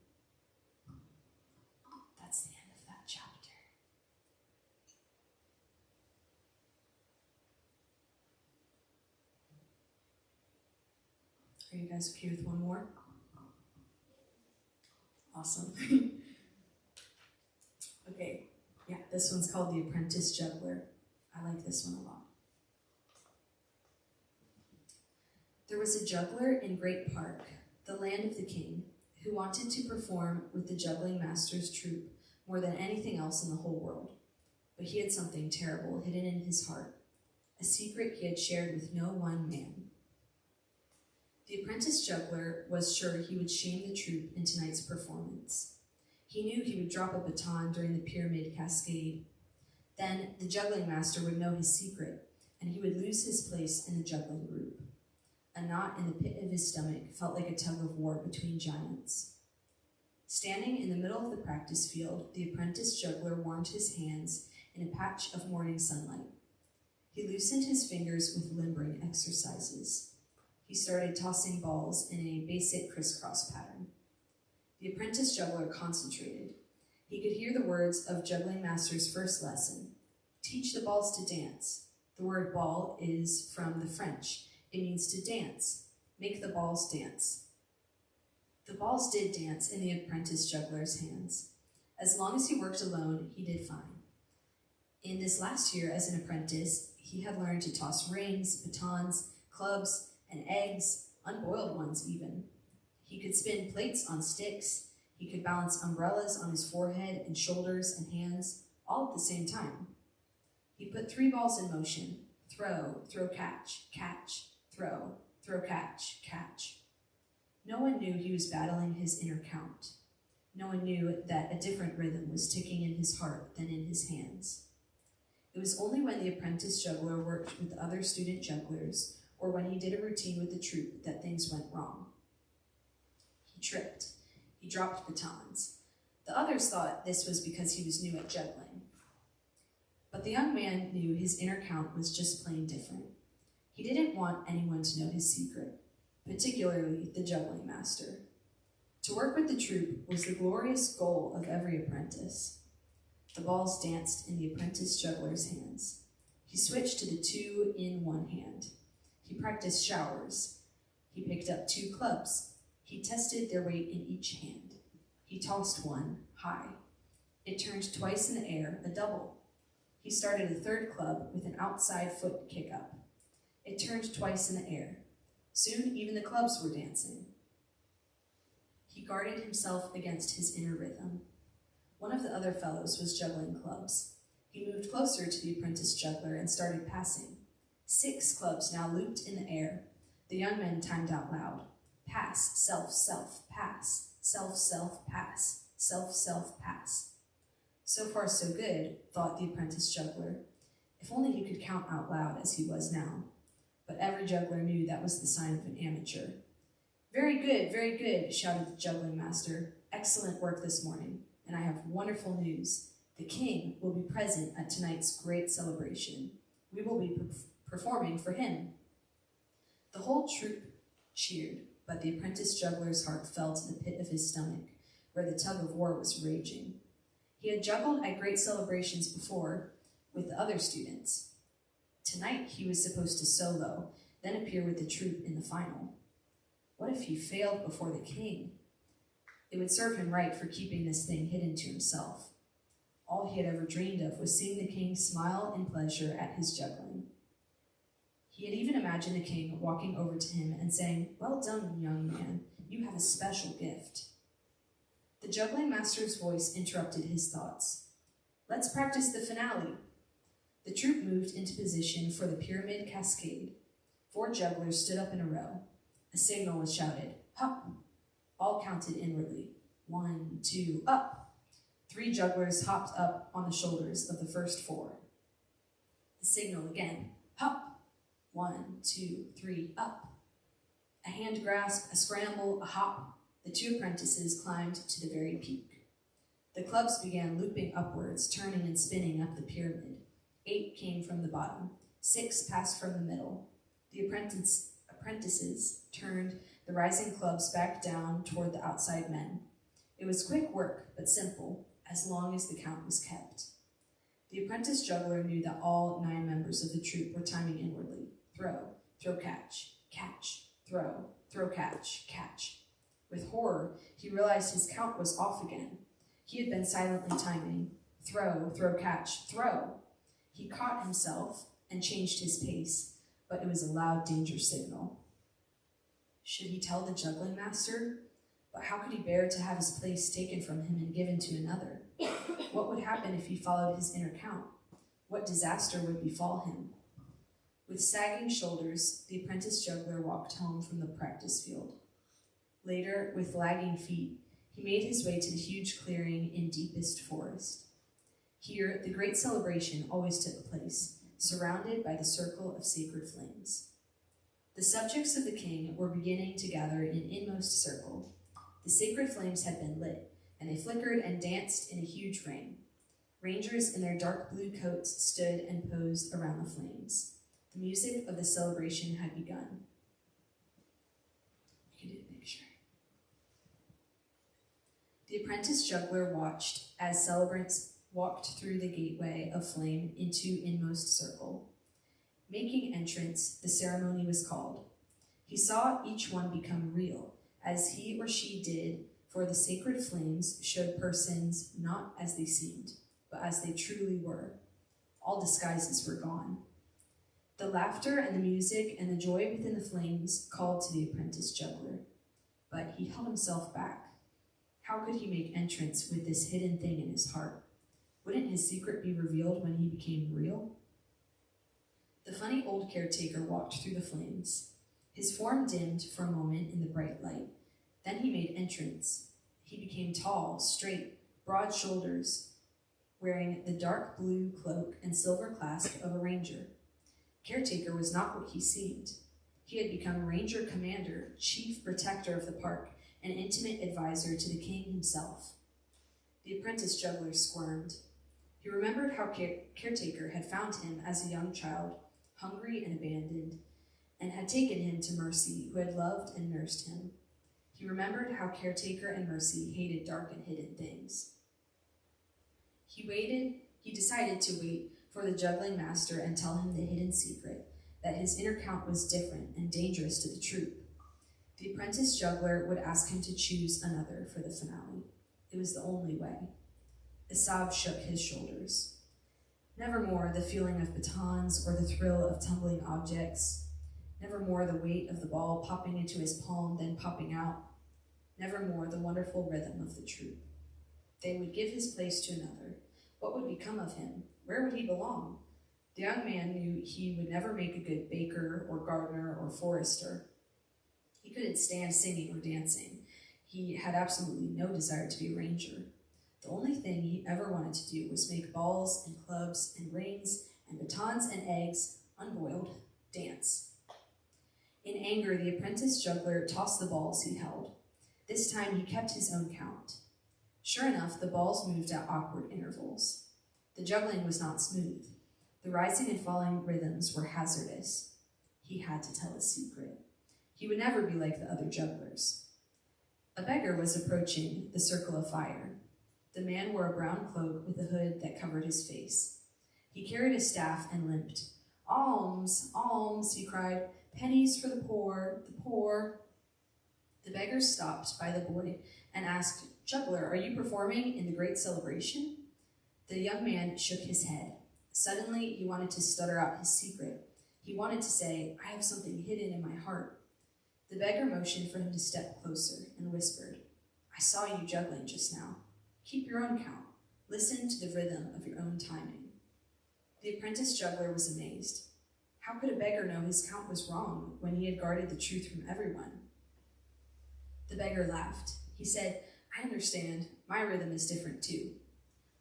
That's the end of that chapter. Are you guys okay with one more? Awesome. Okay, yeah, this one's called The Apprentice Juggler. I like this one a lot. There was a juggler in Great Park, the land of the king, who wanted to perform with the juggling master's troupe more than anything else in the whole world. But he had something terrible hidden in his heart, a secret he had shared with no one man. The apprentice juggler was sure he would shame the troupe in tonight's performance. He knew he would drop a baton during the pyramid cascade. Then the juggling master would know his secret, and he would lose his place in the juggling group. A knot in the pit of his stomach felt like a tug of war between giants. Standing in the middle of the practice field, the apprentice juggler warmed his hands in a patch of morning sunlight. He loosened his fingers with limbering exercises. He started tossing balls in a basic crisscross pattern. The apprentice juggler concentrated. He could hear the words of juggling master's first lesson. Teach the balls to dance. The word ball is from the French. It means to dance. Make the balls dance. The balls did dance in the apprentice juggler's hands. As long as he worked alone, he did fine. In this last year as an apprentice, he had learned to toss rings, batons, clubs, and eggs, unboiled ones even. He could spin plates on sticks. He could balance umbrellas on his forehead and shoulders and hands, all at the same time. He put 3 balls in motion: throw, throw, catch, catch, throw, throw, catch, catch. No one knew he was battling his inner count. No one knew that a different rhythm was ticking in his heart than in his hands. It was only when the apprentice juggler worked with other student jugglers or when he did a routine with the troupe that things went wrong. He tripped. He dropped batons. The others thought this was because he was new at juggling. But the young man knew his inner count was just plain different. He didn't want anyone to know his secret, particularly the juggling master. To work with the troupe was the glorious goal of every apprentice. The balls danced in the apprentice juggler's hands. He switched to the 2 in one hand. He practiced showers. He picked up 2 clubs. He tested their weight in each hand. He tossed one high. It turned twice in the air, a double. He started a 3rd club with an outside foot kick up. It turned twice in the air. Soon even the clubs were dancing. He guarded himself against his inner rhythm. One of the other fellows was juggling clubs. He moved closer to the apprentice juggler and started passing. 6 clubs now looped in the air. The young men timed out loud. Pass, self, self, pass, self, self, pass, self, self, pass. So far so good, thought the apprentice juggler. If only he could count out loud as he was now. But every juggler knew that was the sign of an amateur. Very good, shouted the juggling master. Excellent work this morning, and I have wonderful news. The king will be present at tonight's great celebration. We will be performing for him. The whole troupe cheered, but the apprentice juggler's heart fell to the pit of his stomach, where the tug of war was raging. He had juggled at great celebrations before with the other students. Tonight he was supposed to solo, then appear with the troupe in the final. What if he failed before the king? It would serve him right for keeping this thing hidden to himself. All he had ever dreamed of was seeing the king smile in pleasure at his juggling. He had even imagined the king walking over to him and saying, "Well done, young man, you have a special gift." The juggling master's voice interrupted his thoughts. Let's practice the finale. The troupe moved into position for the pyramid cascade. 4 jugglers stood up in a row. A signal was shouted, "Hop!" All counted inwardly. 1, 2, up. 3 jugglers hopped up on the shoulders of the first 4. The signal again, hop. 1, 2, 3, up. A hand grasp, a scramble, a hop. The 2 apprentices climbed to the very peak. The clubs began looping upwards, turning and spinning up the pyramid. 8 came from the bottom. 6 passed from the middle. The apprentices turned the rising clubs back down toward the outside men. It was quick work, but simple, as long as the count was kept. The apprentice juggler knew that all 9 members of the troupe were timing inwardly. Throw, throw, catch, catch, throw, throw, catch, catch. With horror, he realized his count was off again. He had been silently timing. Throw, throw, catch, throw. He caught himself and changed his pace, but it was a loud danger signal. Should he tell the juggling master? But how could he bear to have his place taken from him and given to another? What would happen if he followed his inner count? What disaster would befall him? With sagging shoulders, the apprentice juggler walked home from the practice field. Later, with lagging feet, he made his way to the huge clearing in deepest forest. Here, the great celebration always took place, surrounded by the circle of sacred flames. The subjects of the king were beginning to gather in inmost circle. The sacred flames had been lit, and they flickered and danced in a huge ring. Rangers in their dark blue coats stood and posed around the flames. The music of the celebration had begun. You can do the picture. The apprentice juggler watched as celebrants walked through the gateway of flame into inmost circle. Making entrance, the ceremony was called. He saw each one become real, as he or she did, for the sacred flames showed persons not as they seemed, but as they truly were. All disguises were gone. The laughter and the music and the joy within the flames called to the apprentice juggler, but he held himself back. How could he make entrance with this hidden thing in his heart? Wouldn't his secret be revealed when he became real? The funny old caretaker walked through the flames. His form dimmed for a moment in the bright light. Then he made entrance. He became tall, straight, broad shoulders, wearing the dark blue cloak and silver clasp of a ranger. Caretaker was not what he seemed. He had become ranger commander, chief protector of the park, and intimate advisor to the king himself. The apprentice juggler squirmed. He remembered how caretaker had found him as a young child, hungry and abandoned, and had taken him to Mercy, who had loved and nursed him. He remembered how caretaker and Mercy hated dark and hidden things. He decided to wait for the juggling master and tell him the hidden secret, that his inner count was different and dangerous to the troupe. The apprentice juggler would ask him to choose another for the finale. It was the only way. A sob shook his shoulders. Nevermore the feeling of batons or the thrill of tumbling objects. Nevermore the weight of the ball popping into his palm, then popping out. Nevermore the wonderful rhythm of the troupe. They would give his place to another. What would become of him? Where would he belong? The young man knew he would never make a good baker or gardener or forester. He couldn't stand singing or dancing. He had absolutely no desire to be a ranger. The only thing he ever wanted to do was make balls and clubs and rings and batons and eggs, unboiled, dance. In anger, the apprentice juggler tossed the balls he held. This time he kept his own count. Sure enough, the balls moved at awkward intervals. The juggling was not smooth. The rising and falling rhythms were hazardous. He had to tell a secret. He would never be like the other jugglers. A beggar was approaching the circle of fire. The man wore a brown cloak with a hood that covered his face. He carried a staff and limped. "Alms, alms," he cried. "Pennies for the poor, the poor." The beggar stopped by the boy and asked, "Juggler, are you performing in the great celebration?" The young man shook his head. Suddenly, he wanted to stutter out his secret. He wanted to say, "I have something hidden in my heart." The beggar motioned for him to step closer and whispered, "I saw you juggling just now. Keep your own count. Listen to the rhythm of your own timing." The apprentice juggler was amazed. How could a beggar know his count was wrong when he had guarded the truth from everyone? The beggar laughed. He said, "I understand. My rhythm is different too."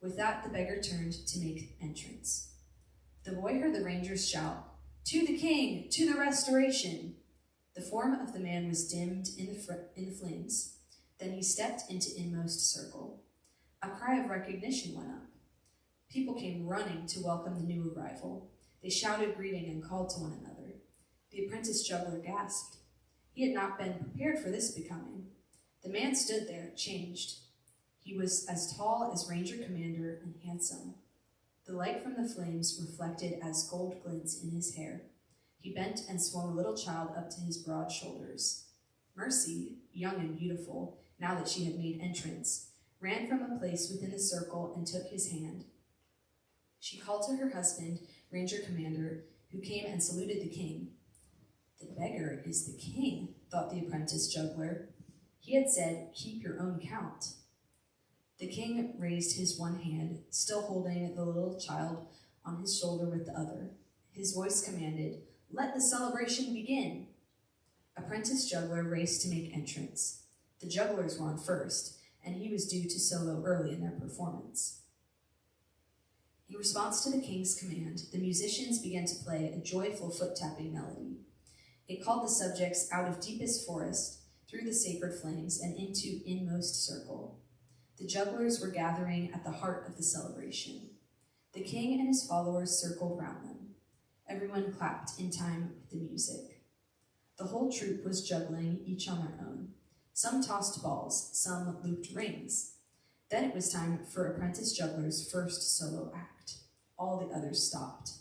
With that, the beggar turned to make entrance. The boy heard the rangers shout, "To the king! To the restoration!" The form of the man was dimmed in the flames. Then he stepped into inmost circle. A cry of recognition went up. People came running to welcome the new arrival. They shouted greeting and called to one another. The apprentice juggler gasped. He had not been prepared for this becoming. The man stood there, changed. He was as tall as Ranger Commander and handsome. The light from the flames reflected as gold glints in his hair. He bent and swung a little child up to his broad shoulders. Mercy, young and beautiful, now that she had made entrance, ran from a place within the circle and took his hand. She called to her husband, Ranger Commander, who came and saluted the king. The beggar is the king, thought the apprentice juggler. He had said, keep your own count. The king raised his one hand, still holding the little child on his shoulder with the other. His voice commanded, let the celebration begin. Apprentice juggler raced to make entrance. The jugglers were on first, and he was due to solo early in their performance. In response to the king's command, the musicians began to play a joyful foot-tapping melody. It called the subjects out of deepest forest, through the sacred flames, and into inmost circle. The jugglers were gathering at the heart of the celebration. The king and his followers circled round them. Everyone clapped in time with the music. The whole troupe was juggling, each on their own. Some tossed balls, some looped rings. Then it was time for apprentice juggler's first solo act. All the others stopped.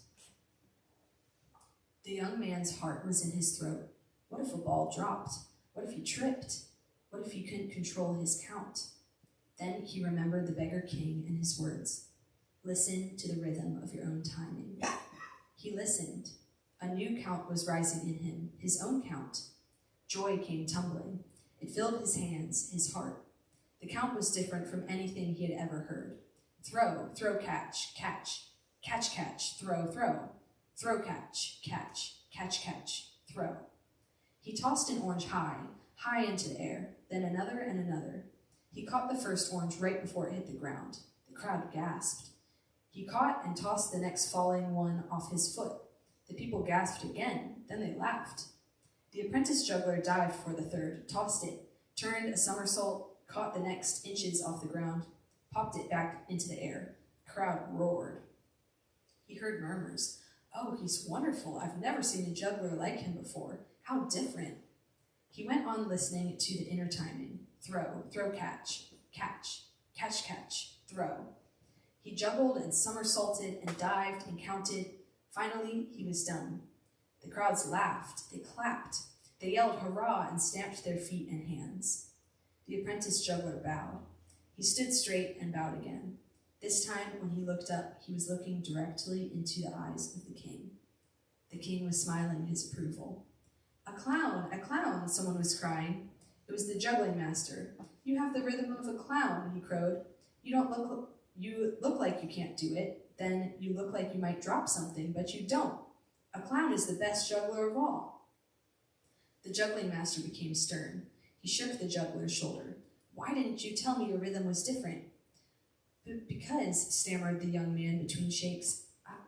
The young man's heart was in his throat. What if a ball dropped? What if he tripped? What if he couldn't control his count? Then he remembered the beggar king and his words. Listen to the rhythm of your own timing. He listened. A new count was rising in him, his own count. Joy came tumbling. It filled his hands, his heart. The count was different from anything he had ever heard. Throw, throw, catch, catch, catch, catch, throw, throw, throw, catch, catch, catch, catch, throw. He tossed an orange high, high into the air, then another and another. He caught the first orange right before it hit the ground. The crowd gasped. He caught and tossed the next falling one off his foot. The people gasped again, then they laughed. The apprentice juggler dived for the third, tossed it, turned a somersault, caught the next inches off the ground, popped it back into the air. The crowd roared. He heard murmurs. Oh, he's wonderful. I've never seen a juggler like him before. How different. He went on listening to the inner timing. Throw, throw, catch, catch, catch, catch, throw. He juggled and somersaulted and dived and counted. Finally, he was done. The crowds laughed, they clapped, they yelled hurrah and stamped their feet and hands. The apprentice juggler bowed. He stood straight and bowed again. This time, when he looked up, he was looking directly into the eyes of the king. The king was smiling his approval. A clown, someone was crying. It was the juggling master. You have the rhythm of a clown, he crowed. You look like you can't do it. Then you look like you might drop something, but you don't. A clown is the best juggler of all. The juggling master became stern. He shook the juggler's shoulder. Why didn't you tell me your rhythm was different? Because, stammered the young man between shakes,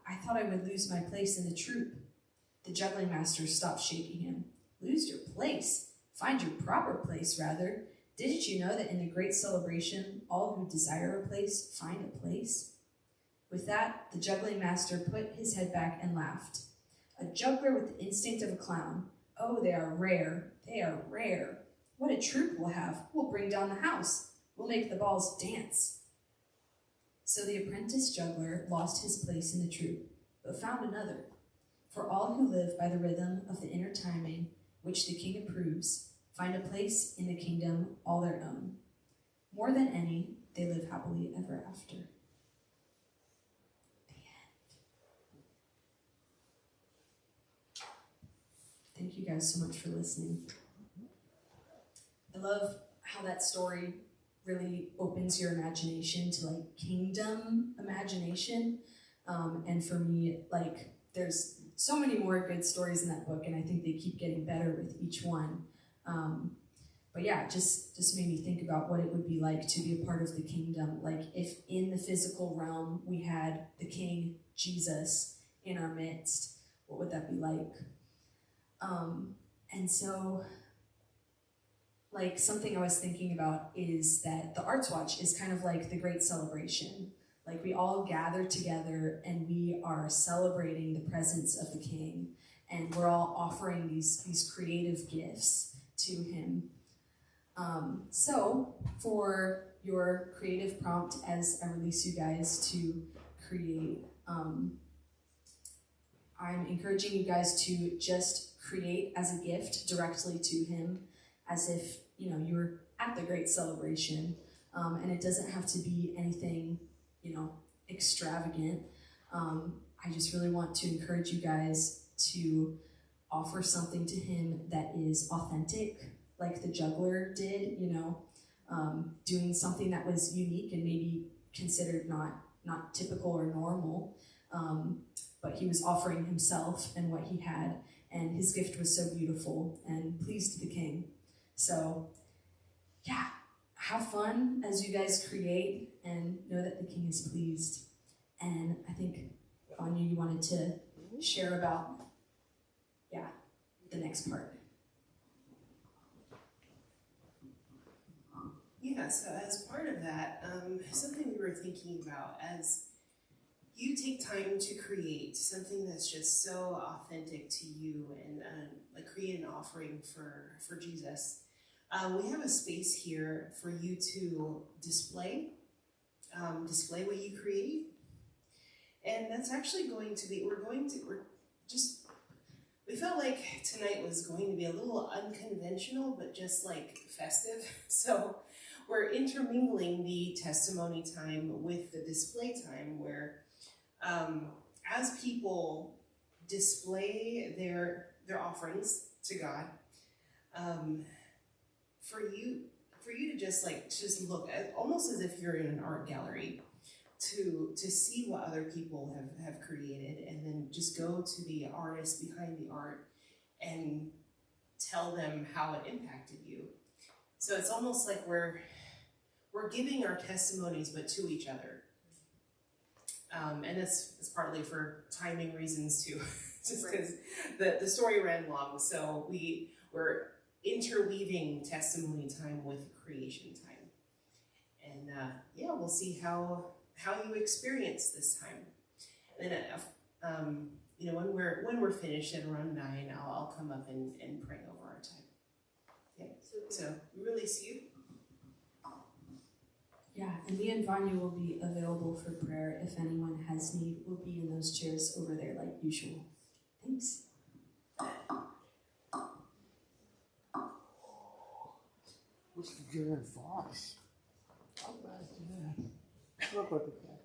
I thought I would lose my place in the troupe. The juggling master stopped shaking him. Lose your place? Find your proper place, rather. Didn't you know that in the great celebration, all who desire a place find a place? With that, the juggling master put his head back and laughed. A juggler with the instinct of a clown. Oh, they are rare. They are rare. What a troupe we'll have. We'll bring down the house. We'll make the balls dance. So the apprentice juggler lost his place in the troupe, but found another. For all who live by the rhythm of the inner timing, which the king approves, find a place in the kingdom all their own. More than any, they live happily ever after. The end. Thank you guys so much for listening. I love how that story really opens your imagination to like kingdom imagination. And for me, like there's so many more good stories in that book, and I think they keep getting better with each one. But yeah, just made me think about what it would be like to be a part of the kingdom. Like if in the physical realm we had the King Jesus in our midst, what would that be like? And so like something I was thinking about is that the Arts Watch is kind of like the great celebration. Like we all gather together and we are celebrating the presence of the King, and we're all offering these creative gifts to him. So for your creative prompt, as I release you guys to create, I'm encouraging you guys to just create as a gift directly to him, as if you were at the great celebration, and it doesn't have to be anything extravagant. I just really want to encourage you guys to offer something to him that is authentic, like the juggler did, doing something that was unique and maybe considered not typical or normal, but he was offering himself and what he had, and his gift was so beautiful and pleased the King. So yeah, have fun as you guys create and know that the King is pleased. And I think, Vanya, you wanted to share about, the next part. Yeah, so as part of that, something we were thinking about as you take time to create something that's just so authentic to you and like create an offering for Jesus. We have a space here for you to display what you create. And that's actually going to be, we felt like tonight was going to be a little unconventional, but just like festive. So we're intermingling the testimony time with the display time, where as people display their offerings to God, for you to just look at, almost as if you're in an art gallery, to see what other people have created, and then just go to the artist behind the art and tell them how it impacted you. So it's almost like we're giving our testimonies, but to each other. And it's partly for timing reasons too, just because the story ran long. So we're interweaving testimony time with creation time. And we'll see how you experience this time. And then when we're finished at around 9, I'll come up and pray over our time. Yeah. So we release you. Yeah, and me and Vanya will be available for prayer if anyone has need. We'll be in those chairs over there like usual. Thanks. What's the good advice? How bad is that? Look at that.